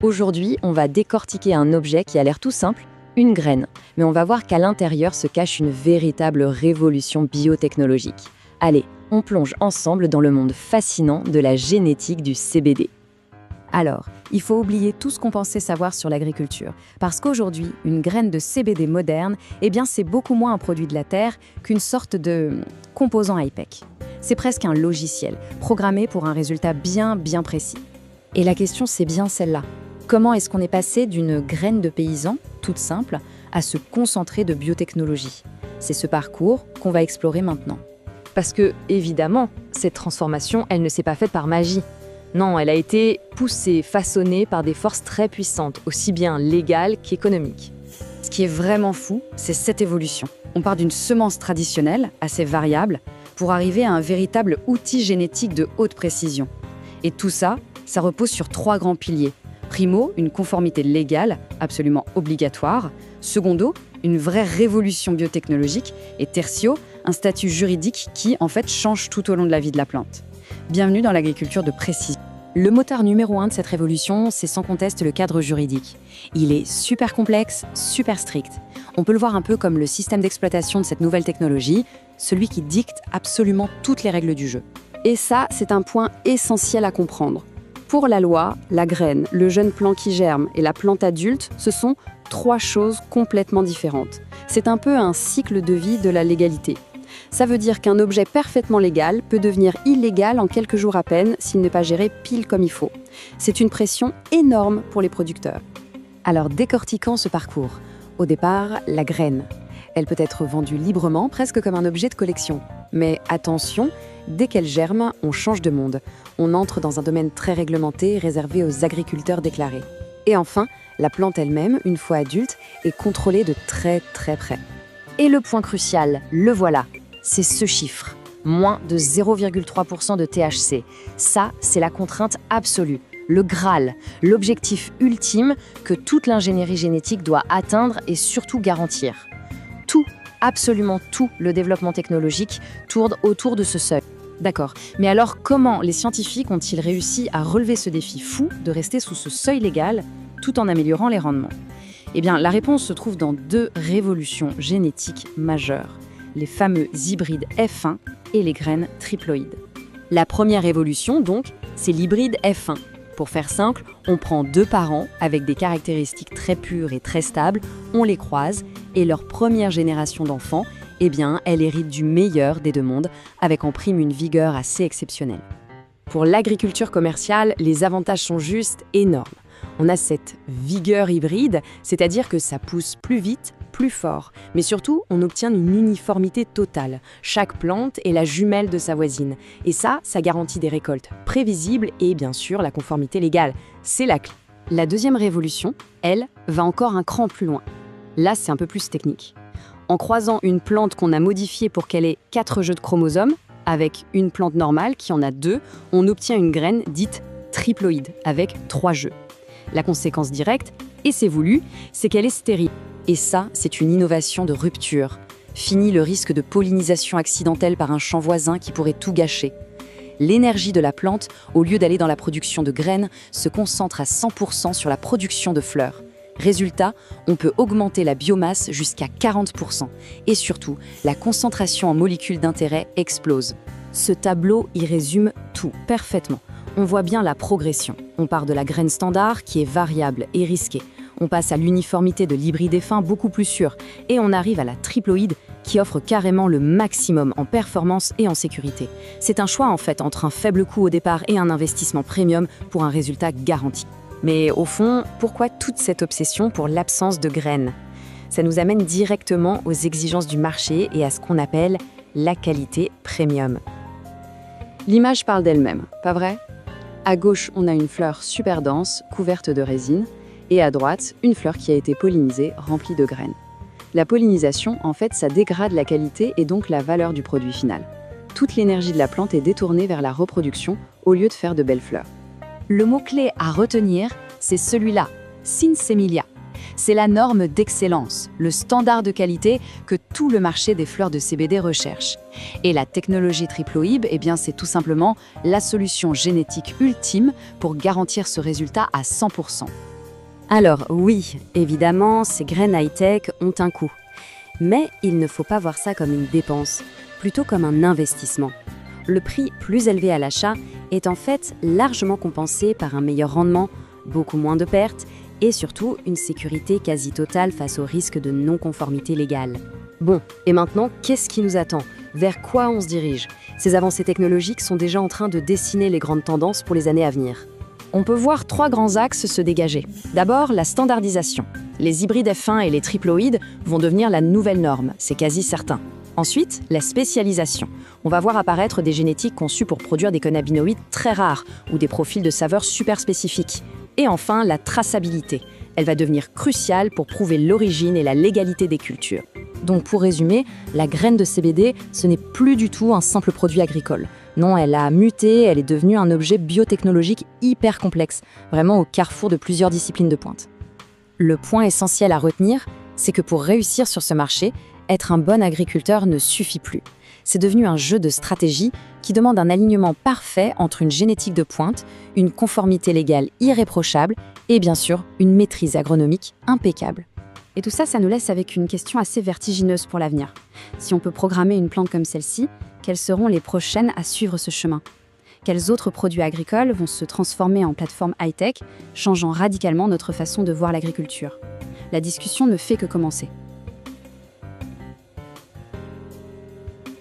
Aujourd'hui, on va décortiquer un objet qui a l'air tout simple, une graine. Mais on va voir qu'à l'intérieur se cache une véritable révolution biotechnologique. Allez, on plonge ensemble dans le monde fascinant de la génétique du CBD. Alors, il faut oublier tout ce qu'on pensait savoir sur l'agriculture, parce qu'aujourd'hui, une graine de CBD moderne, c'est beaucoup moins un produit de la terre qu'une sorte de composant high-tech. C'est presque un logiciel, programmé pour un résultat bien précis. Et la question, c'est bien celle-là. Comment est-ce qu'on est passé d'une graine de paysan, toute simple, à ce concentré de biotechnologie? C'est ce parcours qu'on va explorer maintenant. Parce que, évidemment, cette transformation, elle ne s'est pas faite par magie. Non, elle a été poussée, façonnée par des forces très puissantes, aussi bien légales qu'économiques. Ce qui est vraiment fou, c'est cette évolution. On part d'une semence traditionnelle, assez variable, pour arriver à un véritable outil génétique de haute précision. Et tout ça, ça repose sur 3 grands piliers. Primo, une conformité légale, absolument obligatoire. Secondo, une vraie révolution biotechnologique. Et tertio, un statut juridique qui, en fait, change tout au long de la vie de la plante. Bienvenue dans l'agriculture de précision. Le moteur numéro 1 de cette révolution, c'est sans conteste le cadre juridique. Il est super complexe, super strict. On peut le voir un peu comme le système d'exploitation de cette nouvelle technologie, celui qui dicte absolument toutes les règles du jeu. Et ça, c'est un point essentiel à comprendre. Pour la loi, la graine, le jeune plant qui germe et la plante adulte, ce sont 3 choses complètement différentes. C'est un peu un cycle de vie de la légalité. Ça veut dire qu'un objet parfaitement légal peut devenir illégal en quelques jours à peine s'il n'est pas géré pile comme il faut. C'est une pression énorme pour les producteurs. Alors décortiquons ce parcours. Au départ, la graine. Elle peut être vendue librement, presque comme un objet de collection. Mais attention, dès qu'elle germe, on change de monde. On entre dans un domaine très réglementé, réservé aux agriculteurs déclarés. Et enfin, la plante elle-même, une fois adulte, est contrôlée de très près. Et le point crucial, le voilà, c'est ce chiffre. Moins de 0,3% de THC. Ça, c'est la contrainte absolue, le Graal, l'objectif ultime que toute l'ingénierie génétique doit atteindre et surtout garantir. Tout, absolument tout, le développement technologique tourne autour de ce seuil. D'accord, mais alors comment les scientifiques ont-ils réussi à relever ce défi fou de rester sous ce seuil légal tout en améliorant les rendements? La réponse se trouve dans 2 révolutions génétiques majeures, les fameux hybrides F1 et les graines triploïdes. La première révolution, donc, c'est l'hybride F1. Pour faire simple, on prend 2 parents avec des caractéristiques très pures et très stables, on les croise et leur première génération d'enfants, elle hérite du meilleur des 2 mondes, avec en prime une vigueur assez exceptionnelle. Pour l'agriculture commerciale, les avantages sont juste énormes. On a cette vigueur hybride, c'est-à-dire que ça pousse plus vite, plus fort. Mais surtout, on obtient une uniformité totale. Chaque plante est la jumelle de sa voisine. Et ça garantit des récoltes prévisibles et bien sûr la conformité légale. C'est la clé. La deuxième révolution, elle, va encore un cran plus loin. Là, c'est un peu plus technique. En croisant une plante qu'on a modifiée pour qu'elle ait 4 jeux de chromosomes, avec une plante normale qui en a 2, on obtient une graine dite triploïde, avec 3 jeux. La conséquence directe, et c'est voulu, c'est qu'elle est stérile. Et ça, c'est une innovation de rupture. Fini le risque de pollinisation accidentelle par un champ voisin qui pourrait tout gâcher. L'énergie de la plante, au lieu d'aller dans la production de graines, se concentre à 100% sur la production de fleurs. Résultat, on peut augmenter la biomasse jusqu'à 40%. Et surtout, la concentration en molécules d'intérêt explose. Ce tableau y résume tout parfaitement. On voit bien la progression. On part de la graine standard qui est variable et risquée. On passe à l'uniformité de l'hybride F1 beaucoup plus sûr. Et on arrive à la triploïde qui offre carrément le maximum en performance et en sécurité. C'est un choix en fait entre un faible coût au départ et un investissement premium pour un résultat garanti. Mais au fond, pourquoi toute cette obsession pour l'absence de graines? Ça nous amène directement aux exigences du marché et à ce qu'on appelle la qualité premium. L'image parle d'elle-même, pas vrai? À gauche, on a une fleur super dense, couverte de résine, et à droite, une fleur qui a été pollinisée, remplie de graines. La pollinisation, en fait, ça dégrade la qualité et donc la valeur du produit final. Toute l'énergie de la plante est détournée vers la reproduction au lieu de faire de belles fleurs. Le mot-clé à retenir, c'est celui-là, Sinsemilia. C'est la norme d'excellence, le standard de qualité que tout le marché des fleurs de CBD recherche. Et la technologie triploïde, c'est tout simplement la solution génétique ultime pour garantir ce résultat à 100%. Alors oui, évidemment, ces graines high-tech ont un coût. Mais il ne faut pas voir ça comme une dépense, plutôt comme un investissement. Le prix plus élevé à l'achat est en fait largement compensé par un meilleur rendement, beaucoup moins de pertes et surtout une sécurité quasi totale face au risque de non-conformité légale. Bon, et maintenant, qu'est-ce qui nous attend? Vers quoi on se dirige? Ces avancées technologiques sont déjà en train de dessiner les grandes tendances pour les années à venir. On peut voir 3 grands axes se dégager. D'abord, la standardisation. Les hybrides F1 et les triploïdes vont devenir la nouvelle norme, c'est quasi certain. Ensuite, la spécialisation. On va voir apparaître des génétiques conçues pour produire des cannabinoïdes très rares ou des profils de saveurs super spécifiques. Et enfin, la traçabilité. Elle va devenir cruciale pour prouver l'origine et la légalité des cultures. Donc pour résumer, la graine de CBD, ce n'est plus du tout un simple produit agricole. Non, elle a muté, elle est devenue un objet biotechnologique hyper complexe, vraiment au carrefour de plusieurs disciplines de pointe. Le point essentiel à retenir, c'est que pour réussir sur ce marché, être un bon agriculteur ne suffit plus. C'est devenu un jeu de stratégie qui demande un alignement parfait entre une génétique de pointe, une conformité légale irréprochable et bien sûr une maîtrise agronomique impeccable. Et tout ça, ça nous laisse avec une question assez vertigineuse pour l'avenir. Si on peut programmer une plante comme celle-ci, quelles seront les prochaines à suivre ce chemin? Quels autres produits agricoles vont se transformer en plateformes high-tech, changeant radicalement notre façon de voir l'agriculture? La discussion ne fait que commencer.